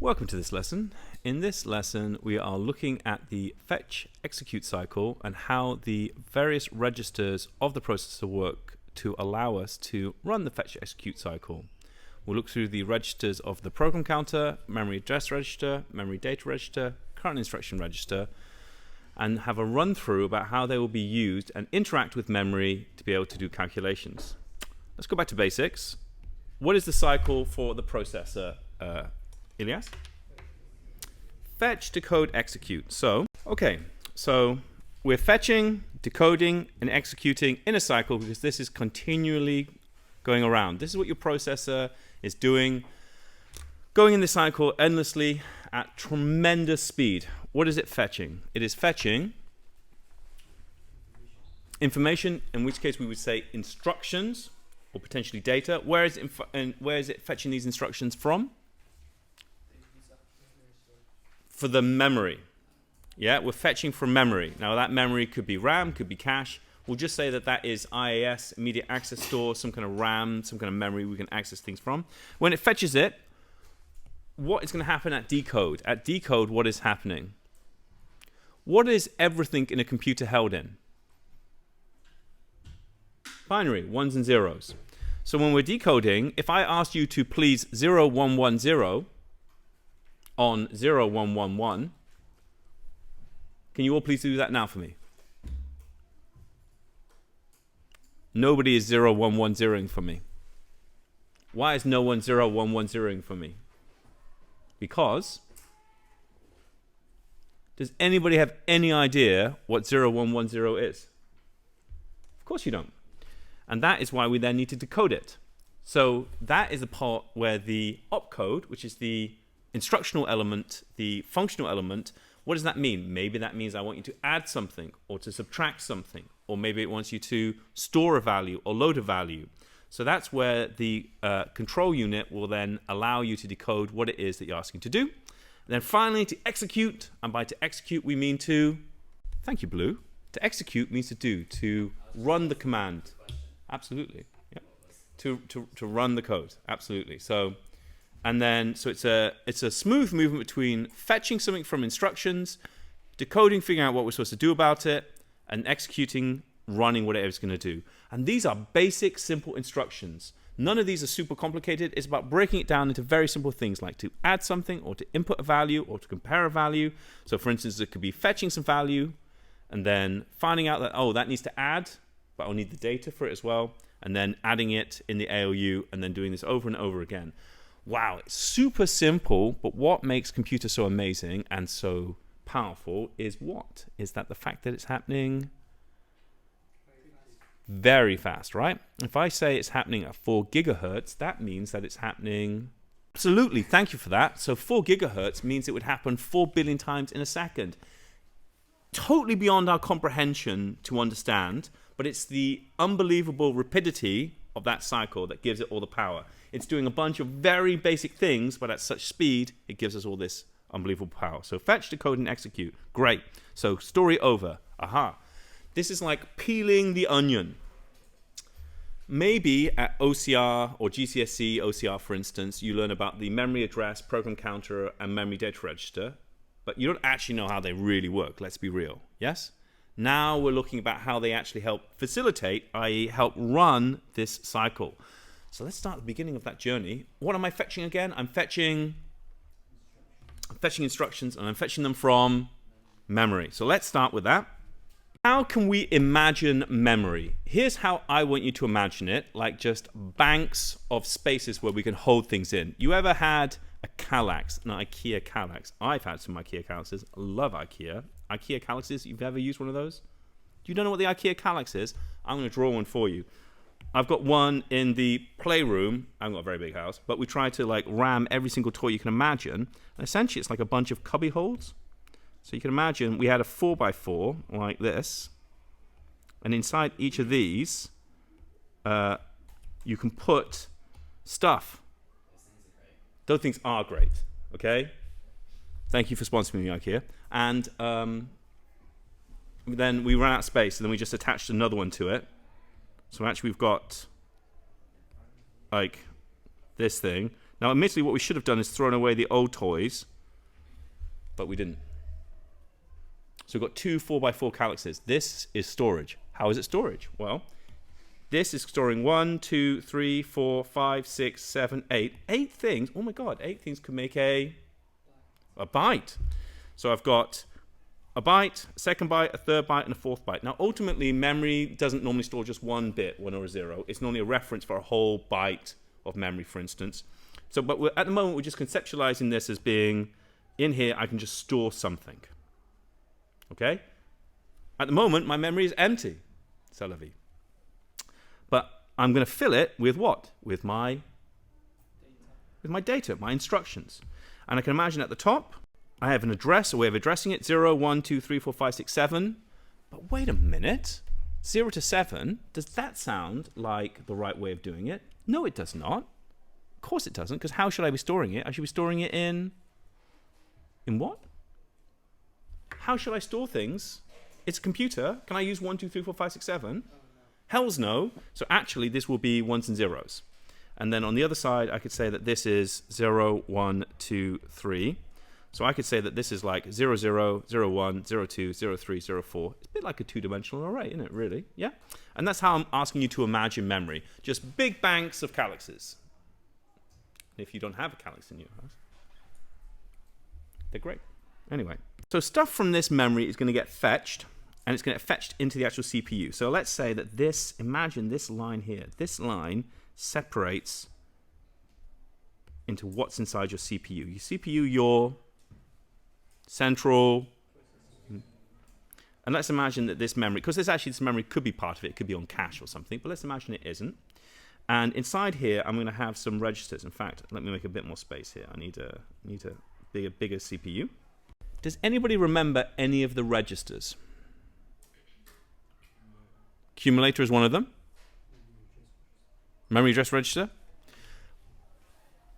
Welcome to this lesson. In this lesson, we are looking at the fetch execute cycle and how the various registers of the processor work to allow us to run the fetch execute cycle. We'll look through the registers of the program counter, memory address register, memory data register, current instruction register, and have a run through about how they will be used and interact with memory to be able to do calculations. Let's go back to basics. What is the cycle for the processor, Ilyas? Fetch, decode, execute. So we're fetching, decoding, and executing in a cycle because this is continually going around. This is what your processor is doing, going in the cycle endlessly at tremendous speed. What is it fetching? It is fetching information, in which case we would say instructions or potentially data. Where is it fetching these instructions from? For the memory. Yeah, we're fetching from memory. Now that memory could be RAM, could be cache. We'll just say that that is IAS, immediate access store, some kind of RAM, some kind of memory we can access things from. When it fetches it, what is going to happen at decode? At decode, what is happening? What is everything in a computer held in? Binary, ones and zeros. So when we're decoding, if I asked you to please 0110 on 0111, can you all please do that now for me? Nobody is 0110ing for me. Why is no one 0110ing for me? Because does anybody have any idea what 0110 is? Of course you don't. And that is why we then need to decode it. So that is the part where the opcode, which is the instructional element, the functional element, what does that mean? Maybe that means I want you to add something or to subtract something, or maybe it wants you to store a value or load a value. So that's where the control unit will then allow you to decode what it is that you're asking to do. And then finally to execute, and by to execute we mean to, thank you Blue, to execute means to do, to run the command. Absolutely. Yep. To run the code. Absolutely. So it's a smooth movement between fetching something from instructions, decoding, figuring out what we're supposed to do about it, and executing, running whatever it's going to do. And these are basic, simple instructions. None of these are super complicated. It's about breaking it down into very simple things like to add something or to input a value or to compare a value. So for instance, it could be fetching some value and then finding out that, oh, that needs to add, but I'll need the data for it as well, and then adding it in the ALU and then doing this over and over again. Wow, it's super simple, but what makes computers so amazing and so powerful is what? Is that the fact that it's happening very fast, right? If I say it's happening at 4 gigahertz, that means that it's happening. Absolutely, thank you for that. So 4 gigahertz means it would happen 4 billion times in a second. Totally beyond our comprehension to understand, but it's the unbelievable rapidity of that cycle that gives it all the power. It's doing a bunch of very basic things, but at such speed, it gives us all this unbelievable power. So fetch, decode, and execute. Great. So story over. Aha. This is like peeling the onion. Maybe at OCR or GCSE OCR, for instance, you learn about the memory address, program counter, and memory data register, but you don't actually know how they really work. Let's be real. Yes? Now we're looking about how they actually help facilitate, i.e. help run this cycle. So let's start at the beginning of that journey. What am I fetching again? I'm fetching instructions, and I'm fetching them from memory. So let's start with that. How can we imagine memory? Here's how I want you to imagine it, like just banks of spaces where we can hold things in. You ever had a Kallax, an IKEA Kallax? I've had some IKEA Kallaxes. I love IKEA. IKEA Kallaxes, you've ever used one of those? You don't know what the IKEA Kallax is? I'm going to draw one for you. I've got one in the playroom. I haven't got a very big house, but we try to like ram every single toy you can imagine. And essentially, it's like a bunch of cubby holes. So you can imagine we had a 4x4 like this, and inside each of these, you can put stuff. Those things are great. Okay. Thank you for sponsoring me, IKEA. And then we ran out of space, and then we just attached another one to it. So actually, we've got like this thing. Now, admittedly, what we should have done is thrown away the old toys, but we didn't. So we've got two 4x4 calyxes. This is storage. How is it storage? Well, this is storing 1, 2, 3, 4, 5, 6, 7, 8. 8 things. Oh my God, 8 things could make a byte. So I've got a byte, a second byte, a third byte, and a fourth byte. Now, ultimately, memory doesn't normally store just one bit, 1 or a 0. It's normally a reference for a whole byte of memory, for instance. So, but at the moment, we're just conceptualizing this as being, in here, I can just store something. Okay? At the moment, my memory is empty. C'est la vie. But I'm going to fill it with what? With my data, my instructions. And I can imagine at the top, I have an address, a way of addressing it, 0, 1, 2, 3, 4, 5, 6, 7. But wait a minute. 0 to 7, does that sound like the right way of doing it? No, it does not. Of course it doesn't, because how should I be storing it? I should be storing it in what? How should I store things? It's a computer. Can I use 1, 2, 3, 4, 5, 6, 7? Hells no. So actually, this will be ones and zeros. And then on the other side, I could say that this is 0, 1, 2, 3. So I could say that this is like 0, 0, 0, 1, 0, 2, 0, 3, 0, 4. It's a bit like a two-dimensional array, isn't it, really? Yeah? And that's how I'm asking you to imagine memory. Just big banks of calyxes. If you don't have a calyx in your house, they're great. Anyway, so stuff from this memory is going to get fetched, and it's going to get fetched into the actual CPU. So let's say that this, imagine this line here. This line separates into what's inside your CPU. Your CPU, your central, and let's imagine that this memory, because this memory could be part of it, it could be on cache or something, but let's imagine it isn't. And inside here, I'm going to have some registers. In fact, let me make a bit more space here. I need a bigger CPU. Does anybody remember any of the registers? Accumulator is one of them. Memory address register.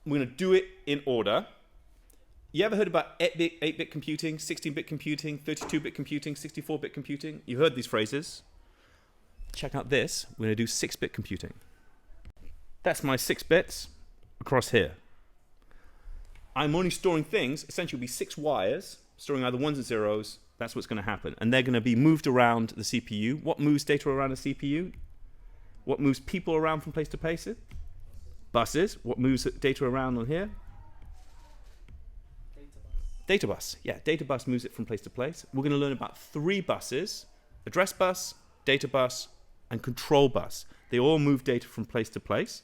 We're going to do it in order. You ever heard about 8-bit computing, 16-bit computing, 32-bit computing, 64-bit computing? You heard these phrases. Check out this. We're going to do 6-bit computing. That's my 6 bits across here. I'm only storing things, essentially will be 6 wires, storing either ones or zeros. That's what's going to happen. And they're going to be moved around the CPU. What moves data around the CPU? What moves people around from place to place? Buses. What moves data around on here? Data bus. Yeah, data bus moves it from place to place. We're going to learn about 3 buses: address bus, data bus, and control bus. They all move data from place to place.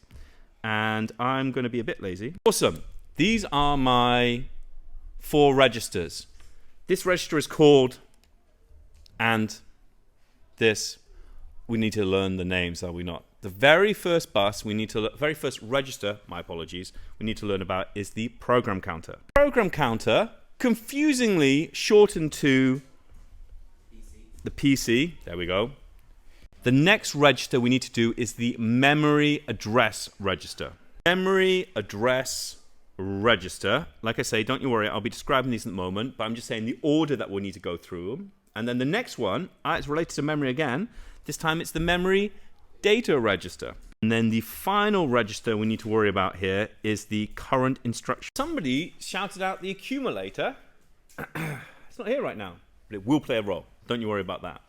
And I'm going to be a bit lazy. Awesome. These are my 4 registers. This register is called, and this, we need to learn the names, are we not? The very first bus we need to, very first register, my apologies, we need to learn about is the program counter. Program counter, confusingly shortened to the PC. There we go. The next register we need to do is the memory address register. Memory address register. Like I say, don't you worry, I'll be describing these in a moment, but I'm just saying the order that we'll need to go through them. And then the next one, it's related to memory again. This time it's the memory data register. And then the final register we need to worry about here is the current instruction. Somebody shouted out the accumulator. It's not here right now, but it will play a role. Don't you worry about that.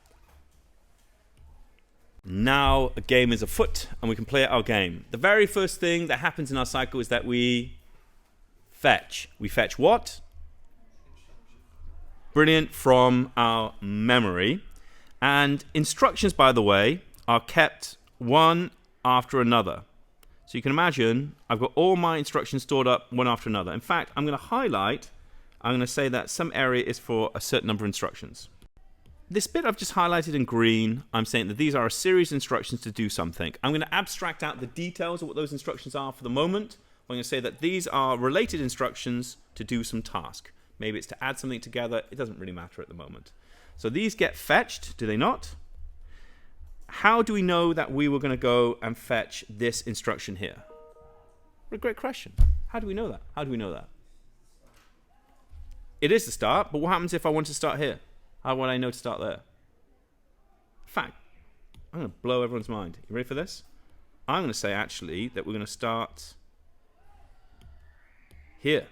Now a game is afoot and we can play our game. The very first thing that happens in our cycle is that we fetch. We fetch what? Brilliant, from our memory. And instructions, by the way, are kept one after another. So you can imagine I've got all my instructions stored up one after another. In fact, I'm going to highlight, I'm going to say that some area is for a certain number of instructions. This bit I've just highlighted in green, I'm saying that these are a series of instructions to do something. I'm going to abstract out the details of what those instructions are for the moment. I'm going to say that these are related instructions to do some task. Maybe it's to add something together. It doesn't really matter at the moment. So these get fetched, do they not? How do we know that we were going to go and fetch this instruction here? What a great question. How do we know that? How do we know that? It is the start, but what happens if I want to start here? How would I know to start there? In fact, I'm going to blow everyone's mind. You ready for this? I'm going to say, actually, that we're going to start Here.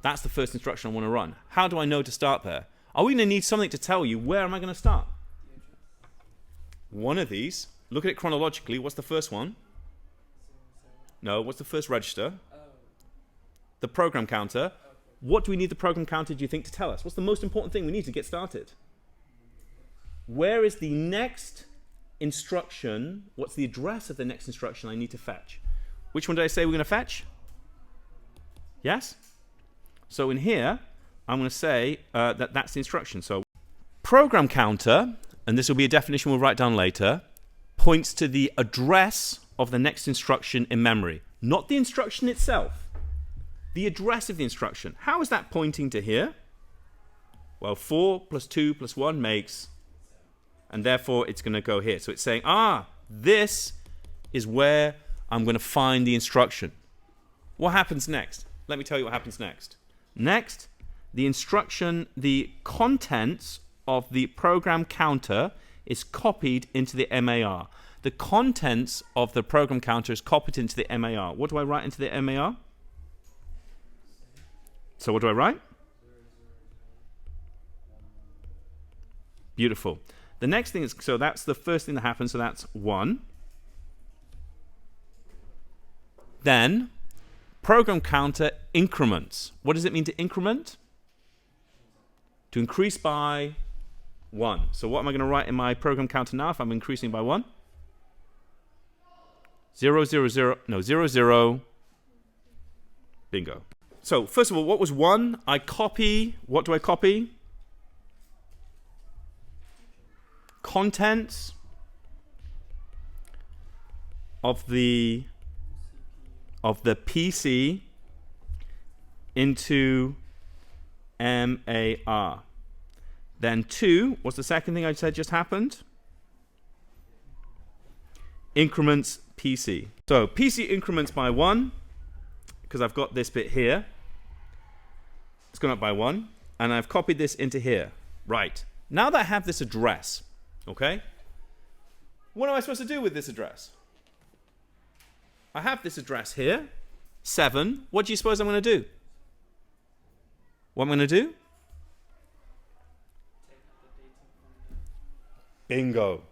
That's the first instruction I want to run. How do I know to start there? Are we going to need something to tell you where am I going to start? One of these. Look at it chronologically. What's the first one? No, what's the first register? The program counter. What do we need the program counter, do you think, to tell us? What's the most important thing we need to get started? Where is the next instruction? What's the address of the next instruction I need to fetch? Which one did I say we're going to fetch? Yes? So in here, I'm going to say that that's the instruction. So program counter, and this will be a definition we'll write down later, points to the address of the next instruction in memory. Not the instruction itself. The address of the instruction. How is that pointing to here? Well, 4 plus 2 plus 1 makes, and therefore it's going to go here. So it's saying, this is where I'm going to find the instruction. What happens next? Let me tell you what happens next. Next, the instruction, the contents of the program counter is copied into the MAR. The contents of the program counter is copied into the MAR. What do I write into the MAR? So what do I write? Beautiful. The next thing is, so that's the first thing that happens, so that's 1. Then, program counter increments. What does it mean to increment? To increase by 1. So what am I going to write in my program counter now if I'm increasing by 1? 0, 0, 0, no, 0, 0. Bingo. So first of all, what was 1? I copy, what do I copy? Contents of the PC into MAR. Then 2, what's the second thing I said just happened? Increments PC. So PC increments by 1, because I've got this bit here. It's gone up by 1, and I've copied this into here. Right. Now that I have this address, okay, what am I supposed to do with this address? I have this address here, 7. What do you suppose I'm going to do? What am I going to do? Bingo.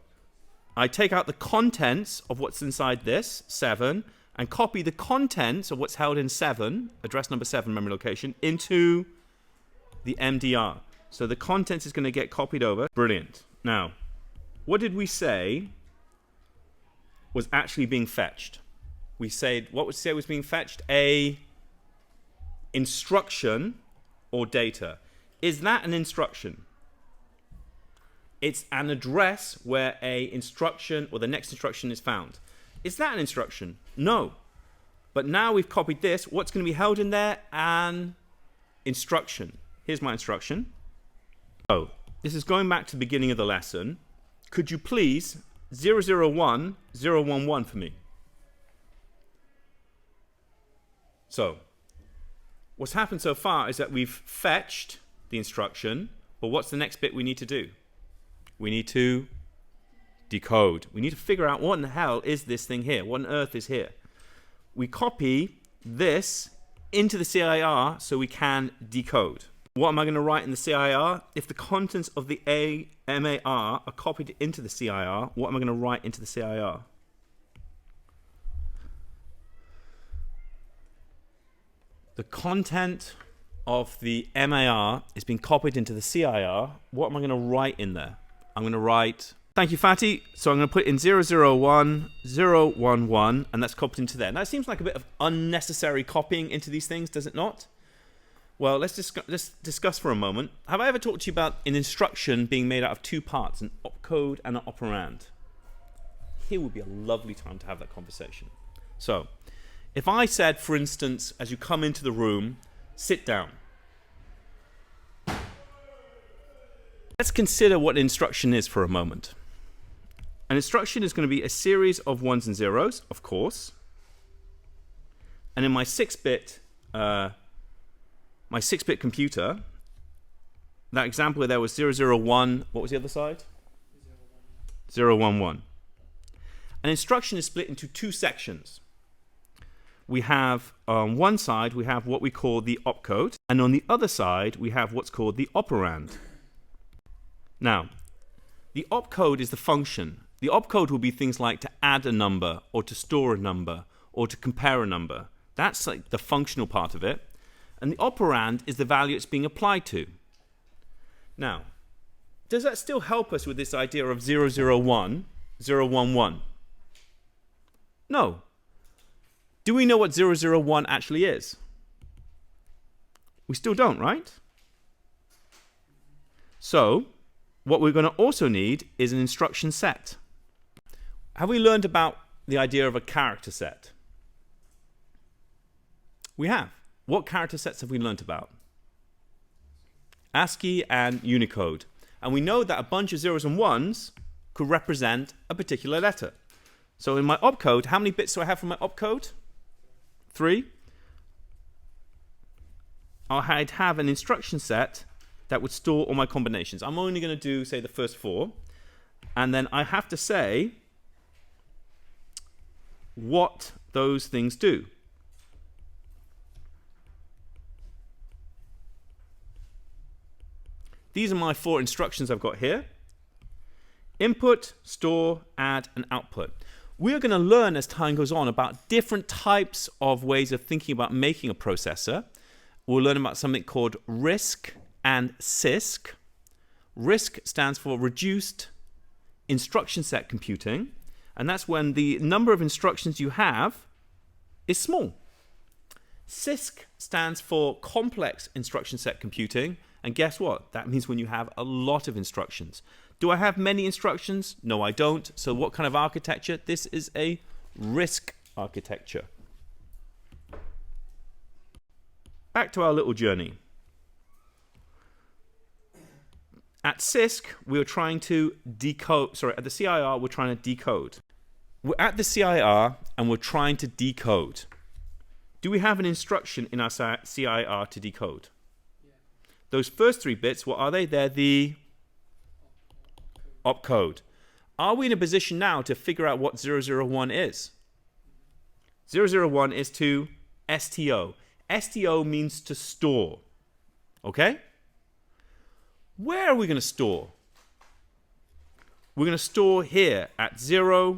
I take out the contents of what's inside this, 7, and copy the contents of what's held in 7, address number 7, memory location, into the MDR. So the contents is going to get copied over. Brilliant. Now, what did we say was actually being fetched? We said, what would say was being fetched? A instruction or data. Is that an instruction? It's an address where a instruction or the next instruction is found. Is that an instruction? No. But now we've copied this. What's going to be held in there? An instruction. Here's my instruction. Oh, this is going back to the beginning of the lesson. Could you please 001 011 for me? So, what's happened so far is that we've fetched the instruction, but what's the next bit we need to do? We need to decode. We need to figure out what in the hell is this thing here? What on earth is here? We copy this into the CIR so we can decode. What am I going to write in the CIR? If the contents of the MAR are copied into the CIR, what am I going to write into the CIR? The content of the MAR is being copied into the CIR. What am I going to write in there? I'm going to write, thank you, Fatty. So I'm going to put in 001, 011, and that's copied into there. Now, it seems like a bit of unnecessary copying into these things, does it not? Well, let's discuss for a moment. Have I ever talked to you about an instruction being made out of 2 parts, an opcode and an operand? Here would be a lovely time to have that conversation. So, if I said, for instance, as you come into the room, sit down. Let's consider what an instruction is for a moment. An instruction is going to be a series of 1s and 0s, of course. And in my 6-bit computer, that example there was 001. What was the other side? 011. An instruction is split into 2 sections. we have on one side, we have what we call the opcode, and on the other side, we have what's called the operand. Now, the opcode is the function. The opcode will be things like to add a number, or to store a number, or to compare a number. That's like the functional part of it. And the operand is the value it's being applied to. Now, does that still help us with this idea of 001, 011? No. Do we know what 001 actually is? We still don't, right? So, what we're going to also need is an instruction set. Have we learned about the idea of a character set? We have. What character sets have we learnt about? ASCII and Unicode. And we know that a bunch of zeros and ones could represent a particular letter. So in my opcode, how many bits do I have for my opcode? 3. I'd have an instruction set that would store all my combinations. I'm only going to do, say, the first 4. And then I have to say what those things do. These are my 4 instructions I've got here. Input, store, add, and output. We're going to learn as time goes on about different types of ways of thinking about making a processor. We'll learn about something called RISC and CISC. RISC stands for Reduced Instruction Set Computing, and that's when the number of instructions you have is small. CISC stands for Complex Instruction Set Computing, and guess what? That means when you have a lot of instructions. Do I have many instructions? No, I don't. So what kind of architecture? This is a RISC architecture. Back to our little journey. At CISC, we were trying to decode, at the CIR, we're trying to decode. We're at the CIR and we're trying to decode. Do we have an instruction in our CIR to decode? Yeah. Those first 3 bits, what are they? They're the opcode. Are we in a position now to figure out what 001 is? 001 is to STO. STO means to store. Okay? Where are we going to store? We're going to store here at 011.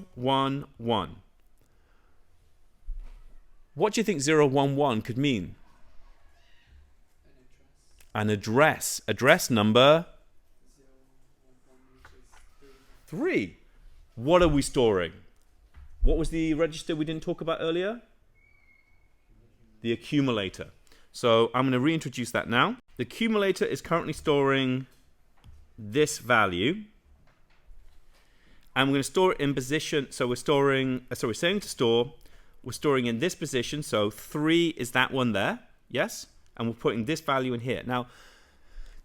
What do you think 011 could mean? An address. Address number 3. What are we storing? What was the register we didn't talk about earlier? The accumulator. So I'm going to reintroduce that now. The accumulator is currently storing this value. And we're going to store it in position. So we're saying to store, we're storing in this position. So 3 is that one there. Yes? And we're putting this value in here. Now,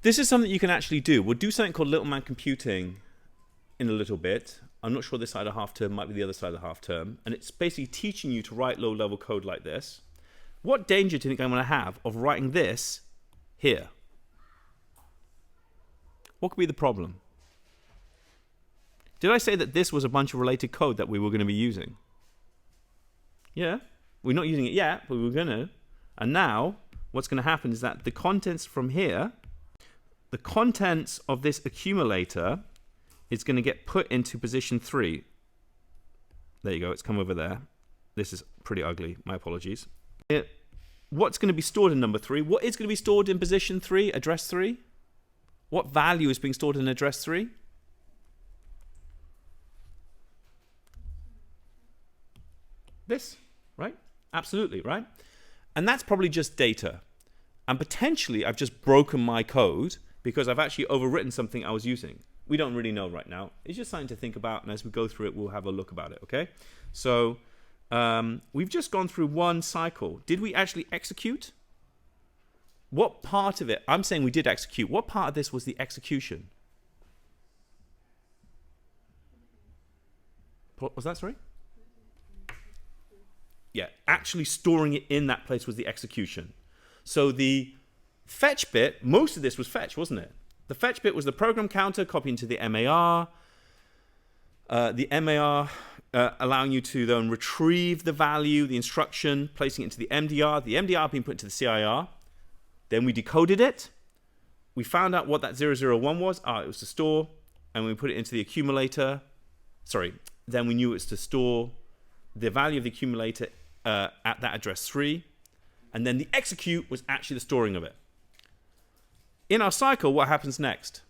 this is something you can actually do. We'll do something called little man computing in a little bit. I'm not sure this side of half term might be the other side of half term. And it's basically teaching you to write low-level code like this. What danger do you think I'm going to have of writing this here? What could be the problem? Did I say that this was a bunch of related code that we were going to be using? Yeah, we're not using it yet, but we're going to. And now, what's going to happen is that the contents from here, the contents of this accumulator is going to get put into position 3. There you go, it's come over there. This is pretty ugly, my apologies. What's going to be stored in number 3? What is going to be stored in position 3, address 3? What value is being stored in address 3? This, right? Absolutely, right? And that's probably just data. And potentially I've just broken my code because I've actually overwritten something I was using. We don't really know right now. It's just something to think about, and as we go through it, we'll have a look about it, okay? So we've just gone through one cycle. Did we actually execute? What part of it? I'm saying we did execute. What part of this was the execution? What was that, sorry? Yeah, actually storing it in that place was the execution. So the fetch bit, most of this was fetch, wasn't it? The fetch bit was the program counter copying to the MAR. the MAR allowing you to then retrieve the value, the instruction, placing it into the MDR being put into the CIR. Then we decoded it. We found out what that 001 was. It was to store, and we put it into the accumulator. Then we knew it was to store the value of the accumulator at that address 3. And then the execute was actually the storing of it. In our cycle, what happens next?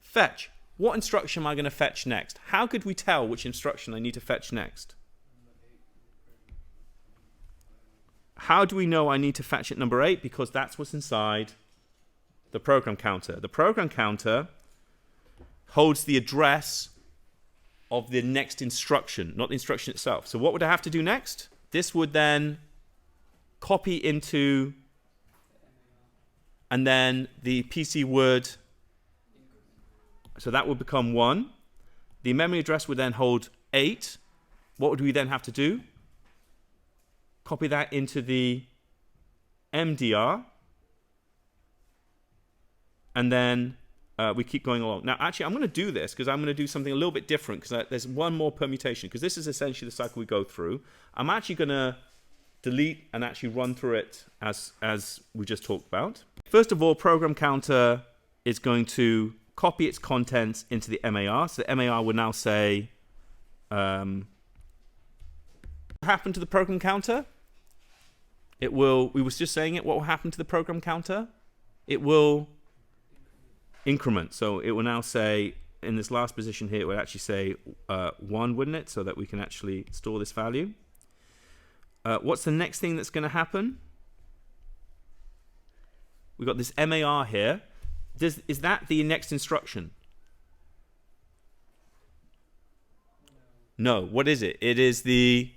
Fetch. What instruction am I going to fetch next? How could we tell which instruction I need to fetch next? How do we know I need to fetch at number 8? Because that's what's inside the program counter. The program counter holds the address of the next instruction, not the instruction itself. So what would I have to do next? This would then copy into, and then the PC would, so that would become 1. The memory address would then hold 8. What would we then have to do? Copy that into the MDR, and then we keep going along. Now, actually, I'm going to do this because I'm going to do something a little bit different because there's one more permutation, because this is essentially the cycle we go through. I'm actually going to delete and actually run through it as we just talked about. First of all, program counter is going to copy its contents into the MAR. So the MAR will now say, what happened to the program counter? It will, we was just saying it, what will happen to the program counter? It will increment. So it will now say, in this last position here, it would actually say 1, wouldn't it? So that we can actually store this value. What's the next thing that's going to happen? We've got this MAR here. Is that the next instruction? No. What is it? It is the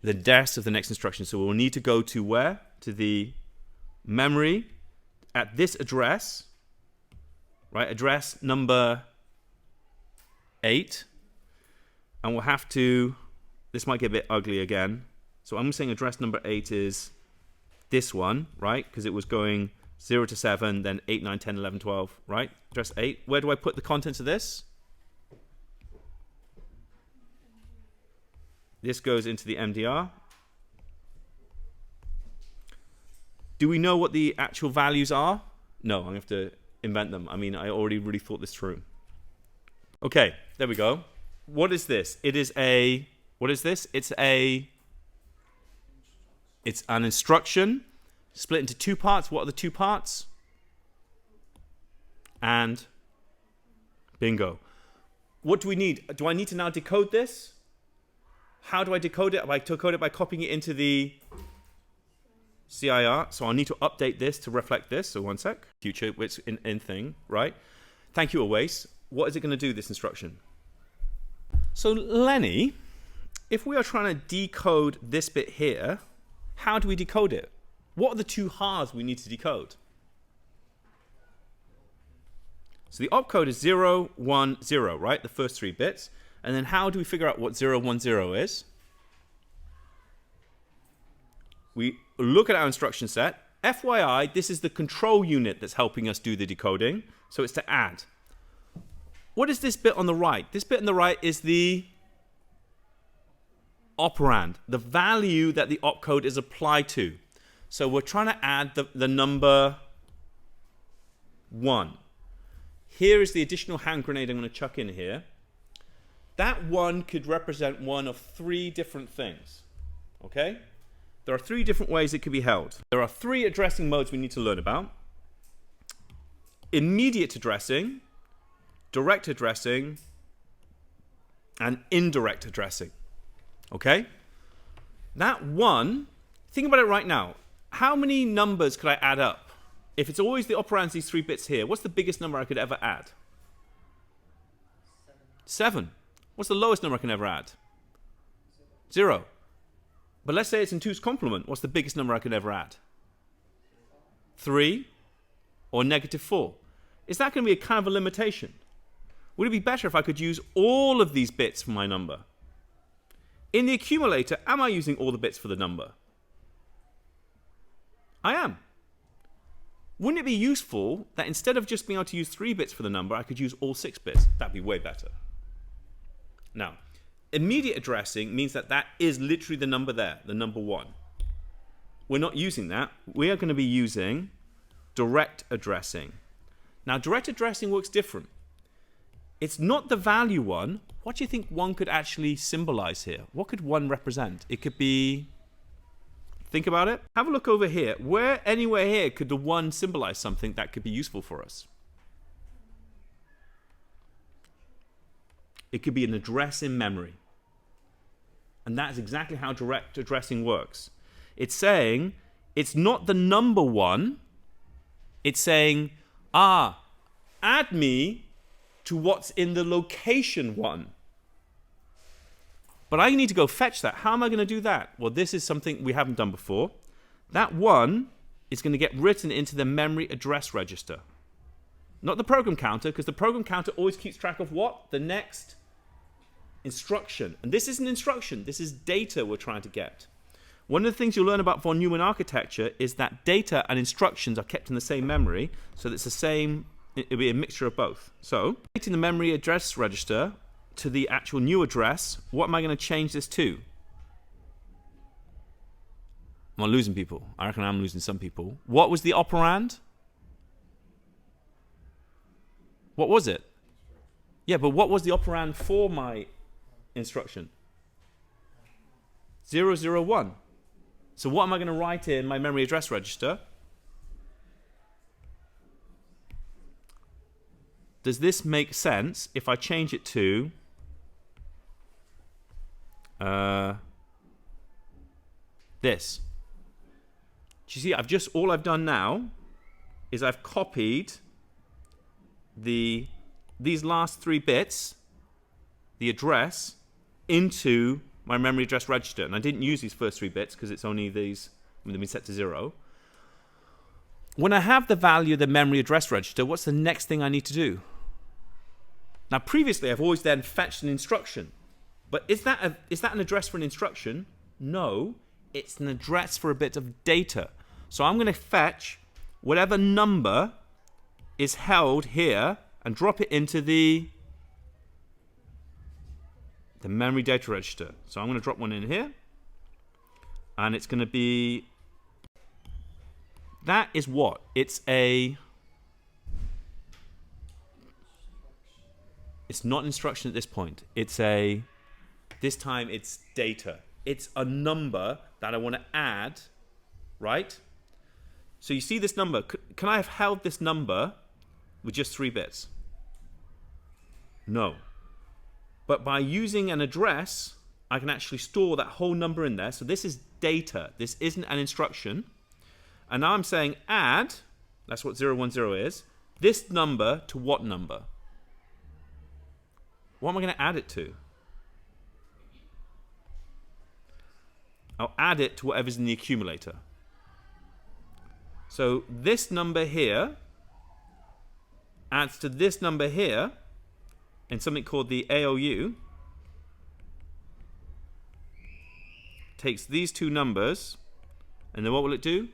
address of the next instruction. So we'll need to go to where? To the memory at this address, right? Address number 8. And we'll have to, this might get a bit ugly again. So I'm saying address number 8 is this one, right? Because it was going 0 to 7, then 8, 9, 10, 11, 12, right? Address 8. Where do I put the contents of this? This goes into the MDR. Do we know what the actual values are? No, I'm going to have to invent them. I mean, I already really thought this through. Okay, there we go. What is this? It is a, what is this? It's an instruction split into 2 parts. What are the 2 parts? And bingo. What do we need? Do I need to now decode this? How do I decode it? I decode it by copying it into the CIR. So I'll need to update this to reflect this. So one sec. Future, it's in thing, right? Thank you, Awais. What is it going to do, this instruction? So Lenny, if we are trying to decode this bit here, how do we decode it? What are the 2 halves we need to decode? So the opcode is 0, 1, 0, right? The first 3 bits. And then how do we figure out what 0, 1, 0 is? We look at our instruction set. FYI, this is the control unit that's helping us do the decoding. So it's to add. What is this bit on the right? This bit on the right is the operand, the value that the opcode is applied to. So we're trying to add the number 1. Here is the additional hand grenade I'm going to chuck in here. That 1 could represent one of 3 different things. Okay? There are 3 different ways it could be held. There are 3 addressing modes we need to learn about. Immediate addressing, direct addressing, and indirect addressing. Okay? That 1, think about it right now. How many numbers could I add up? If it's always the operands, these 3 bits here, what's the biggest number I could ever add? 7. What's the lowest number I can ever add? 0. But let's say it's in 2's complement. What's the biggest number I could ever add? 3 or -4. Is that going to be a kind of a limitation? Would it be better if I could use all of these bits for my number? In the accumulator, am I using all the bits for the number? I am. Wouldn't it be useful that instead of just being able to use 3 bits for the number, I could use all 6 bits? That'd be way better. Now, immediate addressing means that that is literally the number there, the number 1. We're not using that. We are going to be using direct addressing. Now, direct addressing works different. It's not the value 1. What do you think 1 could actually symbolize here? What could 1 represent? It could be... Think about it. Have a look over here. Where, anywhere here, could the 1 symbolize something that could be useful for us? It could be an address in memory. And that's exactly how direct addressing works. It's saying, it's not the number 1. It's saying, add me to what's in the location 1. But I need to go fetch that. How am I going to do that? Well, this is something we haven't done before. That 1 is going to get written into the memory address register. Not the program counter, because the program counter always keeps track of what? The next instruction. And this isn't instruction. This is data we're trying to get. One of the things you'll learn about von Neumann architecture is that data and instructions are kept in the same memory, so that it's the same, it'll be a mixture of both. So, in the memory address register to the actual new address, what am I going to change this to? Am I losing people? I reckon I'm losing some people. What was the operand? What was it? Yeah, but what was the operand for my instruction? 001. So what am I going to write in my memory address register? Does this make sense if I change it to this? Do you see, all I've done now is I've copied these last 3 bits, the address, into my memory address register. And I didn't use these first 3 bits because it's only these, they've been set to 0. When I have the value of the memory address register, what's the next thing I need to do? Now, previously, I've always then fetched an instruction. But is that an address for an instruction? No, it's an address for a bit of data. So I'm going to fetch whatever number is held here and drop it into the memory data register. So I'm going to drop one in here. And it's going to be... That is what? It's not an instruction at this point. This time it's data. It's a number that I want to add, right? So you see this number. Can I have held this number with just 3 bits? No. But by using an address, I can actually store that whole number in there. So this is data. This isn't an instruction. And now I'm saying add, that's what 010 is, this number to what number? What am I going to add it to? I'll add it to whatever's in the accumulator. So this number here adds to this number here in something called the AOU. Takes these 2 numbers, and then what will it do?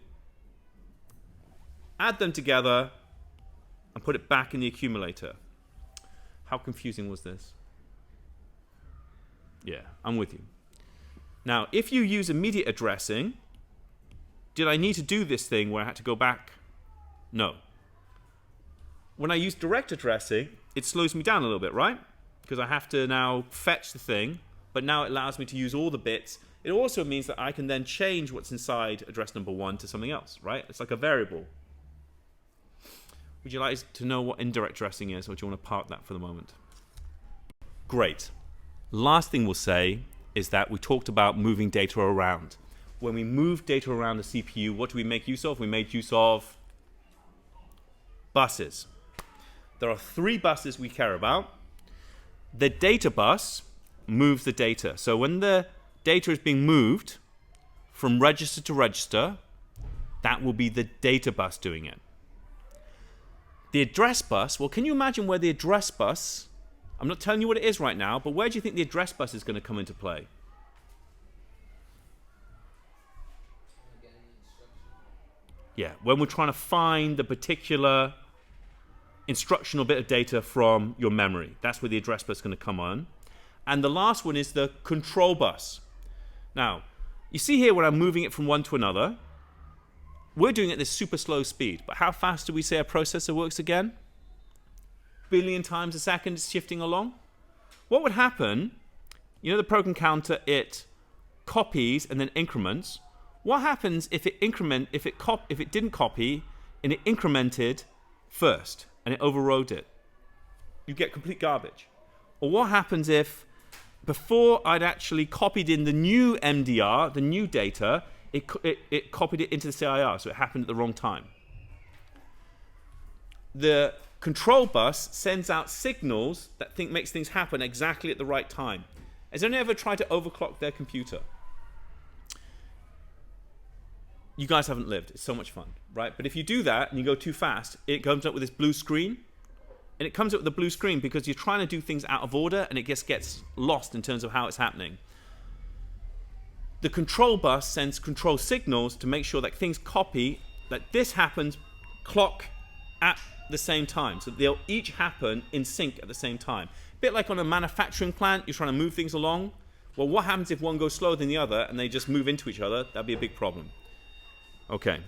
Add them together and put it back in the accumulator. How confusing was this? Yeah, I'm with you. Now, if you use immediate addressing, did I need to do this thing where I had to go back? No. When I use direct addressing, it slows me down a little bit, right? Because I have to now fetch the thing, but now it allows me to use all the bits. It also means that I can then change what's inside address number 1 to something else, right? It's like a variable. Would you like to know what indirect addressing is, or do you want to park that for the moment? Great. Last thing we'll say is that we talked about moving data around. When we move data around the CPU, what do we make use of? We made use of buses. There are 3 buses we care about. The data bus moves the data. So when the data is being moved from register to register, that will be the data bus doing it. The address bus, well, can you imagine where the address bus, I'm not telling you what it is right now, but where do you think the address bus is going to come into play? Yeah, when we're trying to find the particular instructional bit of data from your memory. That's where the address bus is going to come on. And the last one is the control bus. Now, you see here when I'm moving it from one to another, we're doing it at this super slow speed. But how fast do we say a processor works again? Billion times a second it's shifting along. What would happen, you know the program counter, it copies and then increments. What happens if it didn't copy and it incremented first and it overrode it? You get complete garbage. Or what happens if before I'd actually copied in the new MDR, the new data, it copied it into the CIR, so it happened at the wrong time. The control bus sends out signals that makes things happen exactly at the right time. Has anyone ever tried to overclock their computer? You guys haven't lived. It's so much fun, right? But if you do that and you go too fast, it comes up with this blue screen. And it comes up with a blue screen because you're trying to do things out of order and it just gets lost in terms of how it's happening. The control bus sends control signals to make sure that things copy, that this happens clock at the same time. So they'll each happen in sync at the same time. A bit like on a manufacturing plant, you're trying to move things along. Well, what happens if one goes slower than the other and they just move into each other? That'd be a big problem. Okay.